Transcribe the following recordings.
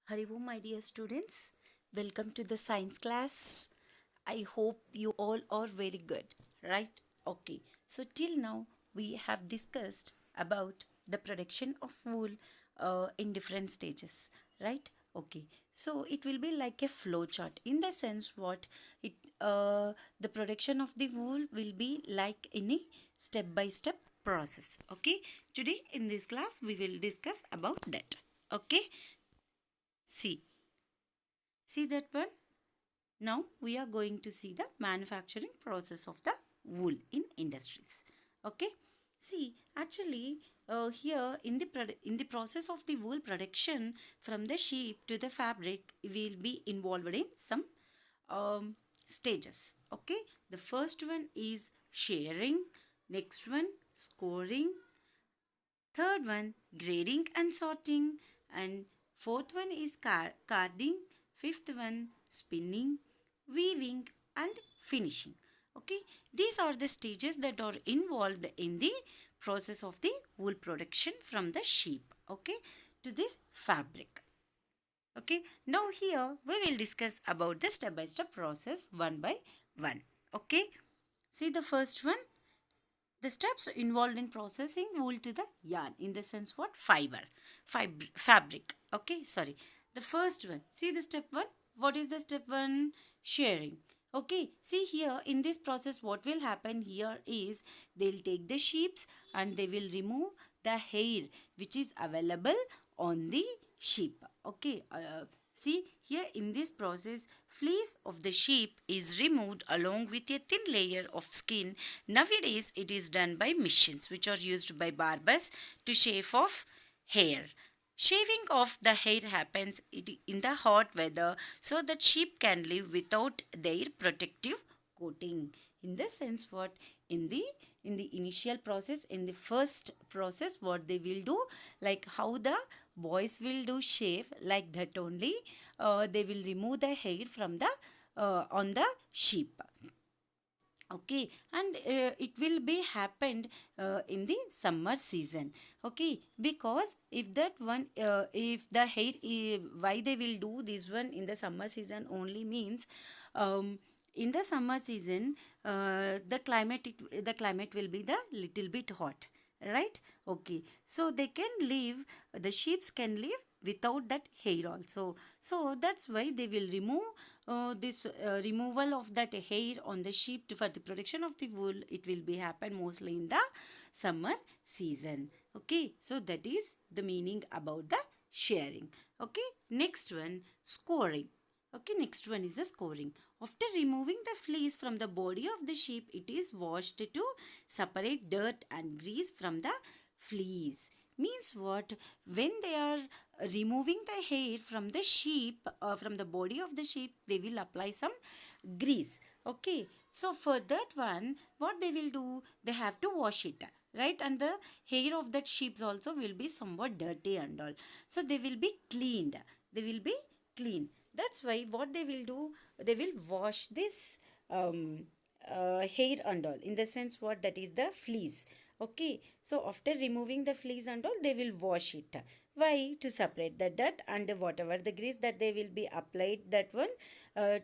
Hari Om, my dear students. Welcome to the science class. I hope you all are very good, right? Okay. So till now we have discussed about the production of wool in different stages, right? Okay. So it will be like a flow chart in the sense what it the production of the wool will be like in a step by step process. Okay. Today in this class we will discuss about that. Okay. See. See that one? Now we are going to see the manufacturing process of the wool in industries. Okay. See, actually, here in the process of the wool production from the sheep to the fabric, will be involved in some um, stages. Okay. The first one is shearing. Next one, scoring. Third one, grading and sorting. And fourth one is carding. Fifth one, spinning, weaving, and finishing. Okay, these are the stages that are involved in the process of the wool production from the sheep. Okay, to the fabric. Okay, now here we will discuss about the step by step process one by one. Okay, see the first one, the steps involved in processing wool to the yarn, in the sense what fabric. Okay, sorry. The first one, see the step one. What is the step one? Shearing. Okay, see here in this process what will happen here is they'll take the sheeps and they will remove the hair which is available on the sheep. Okay, see here in this process fleece of the sheep is removed along with a thin layer of skin. Nowadays it is done by machines which are used by barbers to shave off hair. Shaving off the hair happens in the hot weather so that sheep can live without their protective coating. In the sense what in the initial process, in the first process, what they will do, like how the boys will do shave, like that only they will remove the hair from the on the sheep. Okay, and it will be happened in the summer season. Okay, because if that one if the hair why they will do this one in the summer season only means in the summer season the climate will be the little bit hot, right? Okay, so they can live, the sheeps can live without that hair also. So that's why they will remove this removal of that hair on the sheep for the production of the wool. It will be happen mostly in the summer season. Okay, so that is the meaning about the shearing. Okay, next one, scoring. Okay, next one is the scoring. After removing the fleece from the body of the sheep, it is washed to separate dirt and grease from the fleece. Means what? When they are removing the hair from the sheep, from the body of the sheep, they will apply some grease. Okay, so for that one, what they will do, they have to wash it, right? And the hair of that sheep also will be somewhat dirty and all, so they will be cleaned, they will be clean. That's why what they will do, they will wash this hair and all, in the sense what, that is the fleece. Okay, so after removing the fleece and all, they will wash it. Why? To separate the dirt and whatever the grease that they will be applied, that one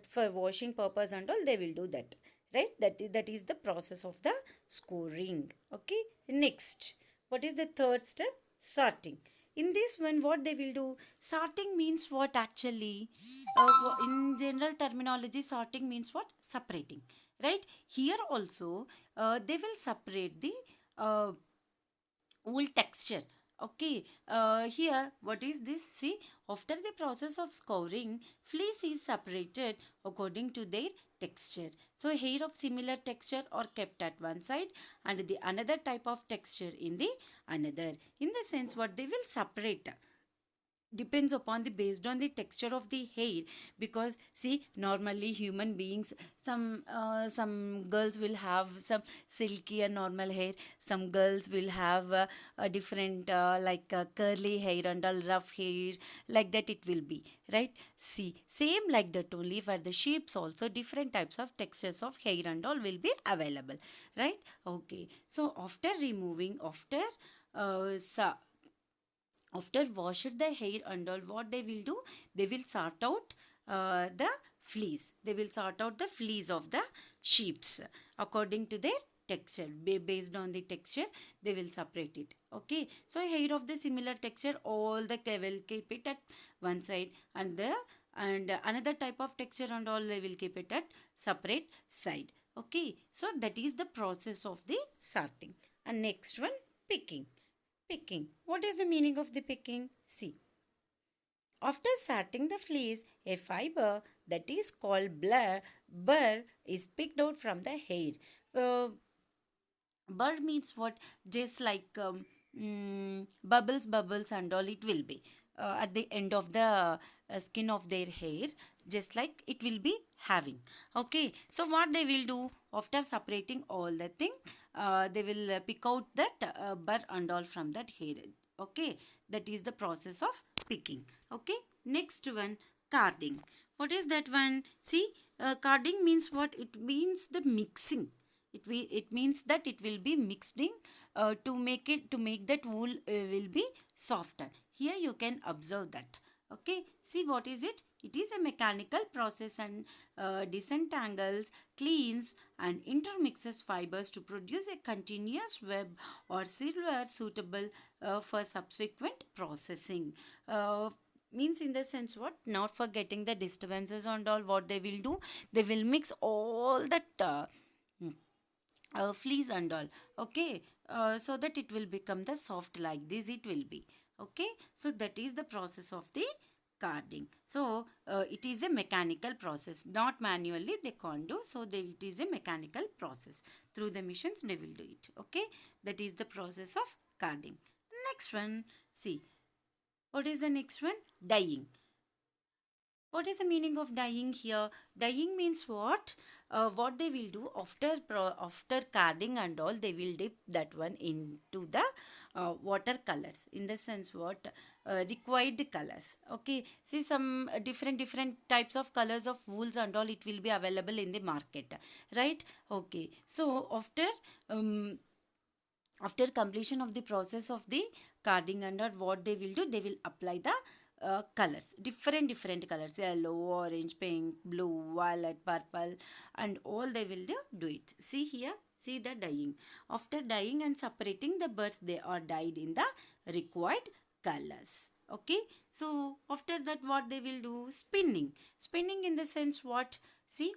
for washing purpose and all, they will do that, right? That is the process of the scoring. Okay, next, what is the third step? Sorting. In this one, what they will do, sorting means what actually, in general terminology, sorting means what? Separating, right? Here also they will separate the uh, wool texture. Okay, here what is this? See, after the process of scouring, fleece is separated according to their texture. So hair of similar texture are kept at one side and the another type of texture in the another. In the sense what, they will separate, depends upon the based on the texture of the hair. Because see, normally human beings, some girls will have some silky and normal hair, some girls will have a different curly hair and all rough hair, like that it will be, right? See, same like that only for the sheeps also, different types of textures of hair and all will be available, right? Okay, so after removing, after uh, After wash the hair and all, what they will do, they will sort out the fleas. They will sort out the fleas of the sheeps according to their texture. Based on the texture, they will separate it. Okay, so hair of the similar texture, all the will keep it at one side, and the and another type of texture and all, they will keep it at separate side. Okay, so that is the process of the sorting. And next one, picking. Picking. What is the meaning of the picking? See. After sorting the fleece, a fiber that is called burr is picked out from the hair. Uh, Burr means what? Just like bubbles and all, it will be at the end of the skin of their hair, just like it will be having. Okay, so what they will do after separating all the thing, they will pick out that burr and all from that hair. Okay, that is the process of picking. Okay, next one, carding. What is that one? See, carding means what? It means the mixing. It means that it will be mixing to make that wool will be softer. Here you can observe that. Okay, see what is it? It is a mechanical process and disentangles, cleans and intermixes fibers to produce a continuous web or silver suitable for subsequent processing. Means in the sense what? Not forgetting the disturbances and all, what they will do, they will mix all that fleas and all. Okay, so that it will become the soft, like this it will be. Okay, so that is the process of the carding. So it is a mechanical process, not manually they can't do. So it is a mechanical process, through the machines they will do it. Okay, that is the process of carding. Next one, see, what is the next one? Dyeing. What is the meaning of dyeing here? Dyeing means what? What they will do after after carding and all, they will dip that one into the watercolors. In the sense what? Required colors. Okay. See, some different types of colors of wools and all, it will be available in the market, right? Okay. So after completion of the process of the carding under, what they will do, they will apply the colors, different colors, yellow, orange, pink, blue, violet, purple, and all they will do it. See here, see the dyeing. After dyeing and separating the birds, they are dyed in the required colors. Okay, so after that, what they will do? Spinning. Spinning in the sense what? See,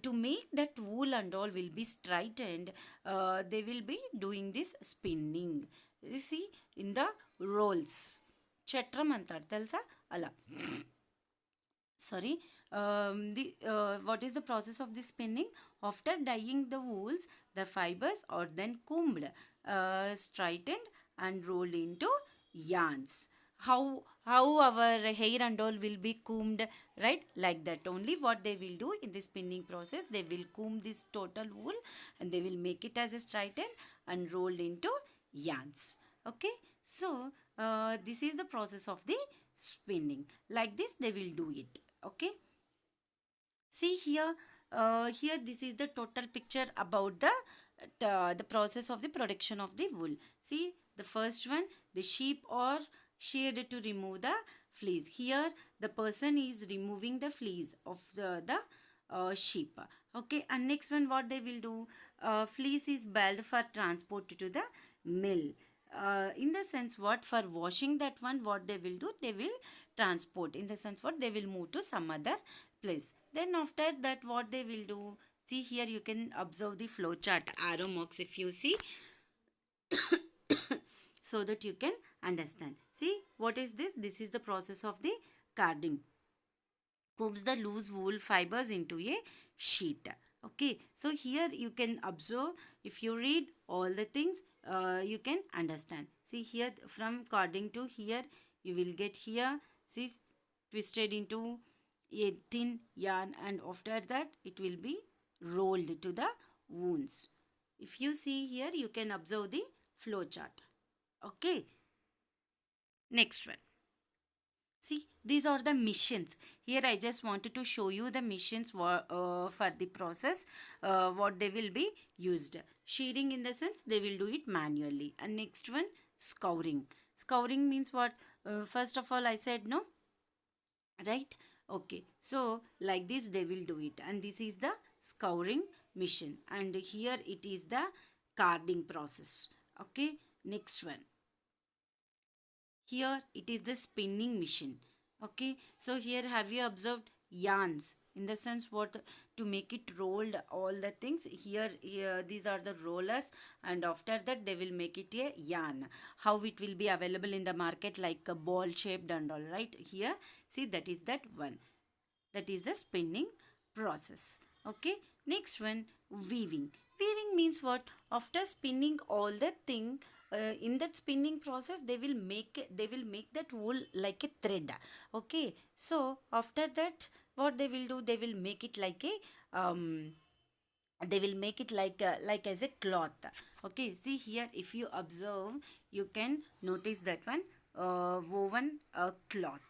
to make that wool and all will be straightened, they will be doing this spinning. You see, in the rolls, chatram antar telsa ala. Sorry, the what is the process of the spinning? After dyeing the wools, the fibers are then combed, straightened and rolled into yarns. How our hair and all will be combed, right? Like that only. What they will do in the spinning process, they will comb this total wool and they will make it as a straightened and rolled into yarns. Okay, so this is the process of the spinning. Like this they will do it. Okay, see here, here this is the total picture about the process of the production of the wool. See, the first one, the sheep are sheared to remove the fleece. Here the person is removing the fleece of the sheep. Okay, and next one, what they will do, fleece is baled for transport to the mill. In the sense what? For washing that one, what they will do, they will transport. In the sense what? They will move to some other place. Then after that, what they will do, see here you can observe the flow chart, arrow marks if you see, so that you can understand. See, what is this? This is the process of the carding. Combs the loose wool fibers into a sheet. Okay, so here you can observe, if you read all the things, you can understand. See here, from carding to here, you will get here, see, twisted into a thin yarn, and after that it will be rolled to the wounds. If you see here, you can observe the flow chart. Okay, next one. See, these are the missions. Here I just wanted to show you the missions for the process, what they will be used. Shearing in the sense they will do it manually. And next one, scouring. Scouring means what? First of all, I said no, right? Okay, so like this they will do it, and this is the scouring machine, and here it is the carding process. Okay, next one, here it is the spinning machine. Okay, so here have you observed yarns, in the sense what, to make it rolled all the things here these are the rollers, and after that they will make it a yarn. How it will be available in the market like a ball shaped and all, right? Here see, that is that one, that is the spinning process. Okay, next one, weaving. Weaving means what? After spinning all the thing, in that spinning process they will make that wool like a thread. Okay, so after that what they will do, they will make it like a they will make it like as a cloth. Okay, see here, if you observe, you can notice that one, woven cloth.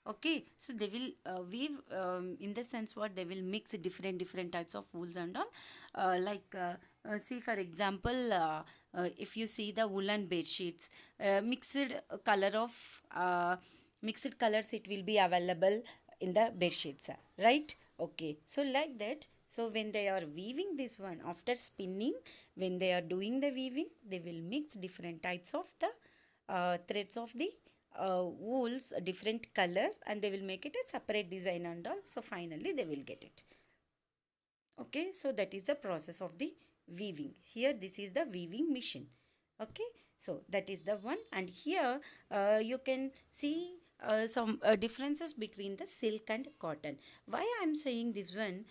Okay, so they will weave, in the sense what, they will mix different types of wools and all, see for example, if you see the woolen bed sheets, mixed color of mixed colors it will be available in the bed sheets, right? Okay, so like that, so when they are weaving this one, after spinning, when they are doing the weaving, they will mix different types of the threads of the wools, different colors, and they will make it a separate design and all. So finally they will get it. Okay, so that is the process of the weaving. Here this is the weaving machine. Okay, so that is the one, and here you can see some differences between the silk and cotton. Why I am saying this one?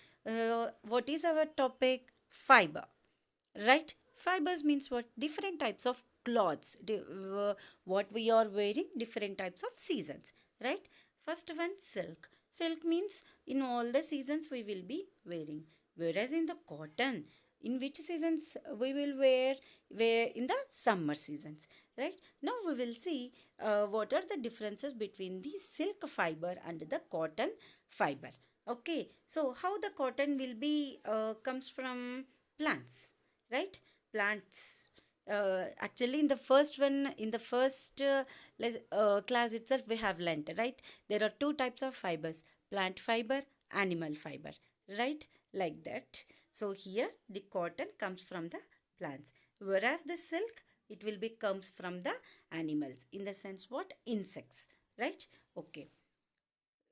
What is our topic? Fiber, right? Fibers means what? Different types of cloths, what we are wearing, different types of seasons, right? First one, silk. Silk means in all the seasons we will be wearing, whereas in the cotton, in which seasons we will wear in the summer seasons, right? Now we will see what are the differences between the silk fiber and the cotton fiber. Okay, so how the cotton will be comes from plants, right? Plants, actually in the first one, in the first class itself we have learnt, right? There are two types of fibers: plant fiber, animal fiber, right? Like that. So here the cotton comes from the plants, whereas the silk, it will be comes from the animals, in the sense what, insects, right? Okay,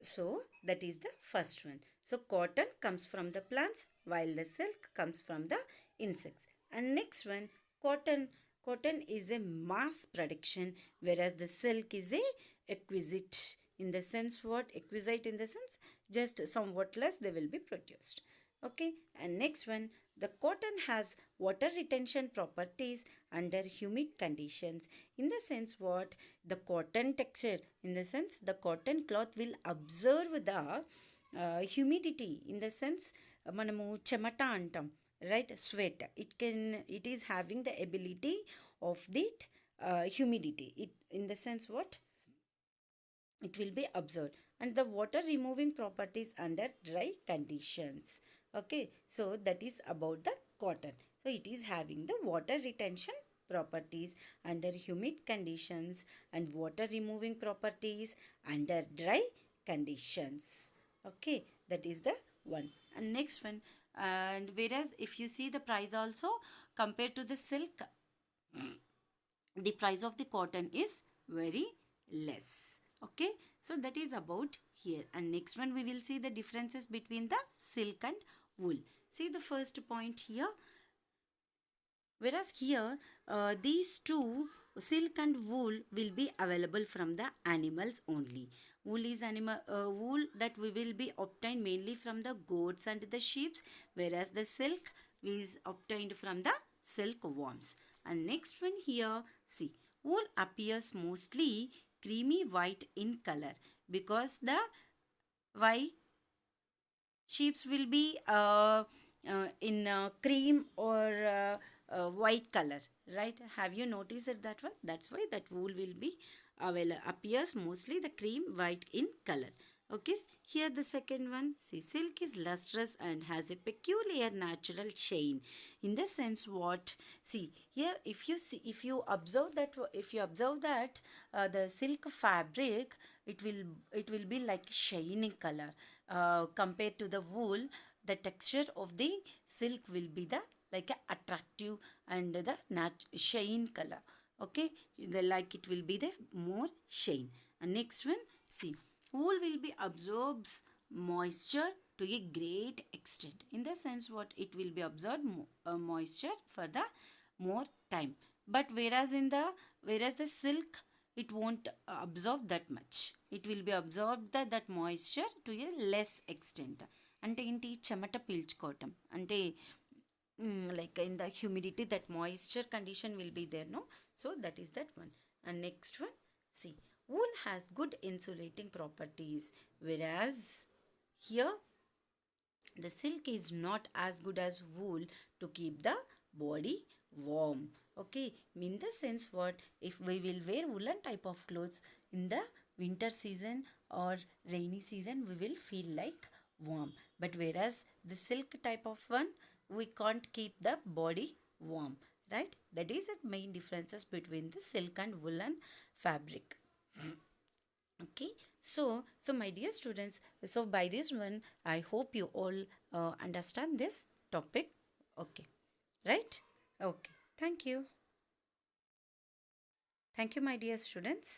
so that is the first one. So cotton comes from the plants while the silk comes from the insects. And next one, cotton. Cotton is a mass production, whereas the silk is a exquisite, in the sense what, exquisite in the sense just somewhat less they will be produced. Okay, and next one, the cotton has water retention properties under humid conditions, in the sense what, the cotton texture, in the sense the cotton cloth will observe the humidity, in the sense మనము చెమట అంటాం, right? Sweat, it is having the ability of the humidity, it, in the sense what, it will be observed, and the water removing properties under dry conditions. Okay, so that is about the cotton. So it is having the water retention properties under humid conditions and water removing properties under dry conditions. Okay, that is the one. And next one, and whereas if you see the price also, compared to the silk, the price of the cotton is very less. Okay, so that is about here. And next one, we will see the differences between the silk and wool. See the first point here, whereas here these two, silk and wool, will be available from the animals only. Wool is animal wool that we will be obtained mainly from the goats and the sheep, whereas the silk is obtained from the silkworms. And next one here, see, wool appears mostly creamy white in color, because the why, sheeps will be in cream or white color, right? Have you noticed it that way? That's why that wool will be appears mostly the cream white in color. Okay, here the second one. See, silk is lustrous and has a peculiar natural shine. In the sense, what? See here, if you observe that, the silk fabric, it will be like shining color. Compared to the wool, the texture of the silk will be the like a attractive and the shine color. Okay, like it will be the more shine. And next one, see, wool will be absorbs moisture to a great extent. In the sense, what, it will be absorbed moisture for the more time. But whereas the silk, it won't absorb that much. It will be absorbed that moisture to a less extent. అంటే ఏంటి, చెమట పీల్చుకోవటం అంటే like in the humidity, that moisture condition will be there, no? So that is that one. And next one, see, wool has good insulating properties, whereas here the silk is not as good as wool to keep the body warm. Okay, in the sense, what, if we will wear woolen type of clothes in the winter season or rainy season, we will feel like warm. But whereas the silk type of one, we can't keep the body warm, right? That is the main differences between the silk and woolen fabric. Okay, so my dear students, so by this one, I hope you all understand this topic. Okay, right? Okay, thank you. Thank you, my dear students.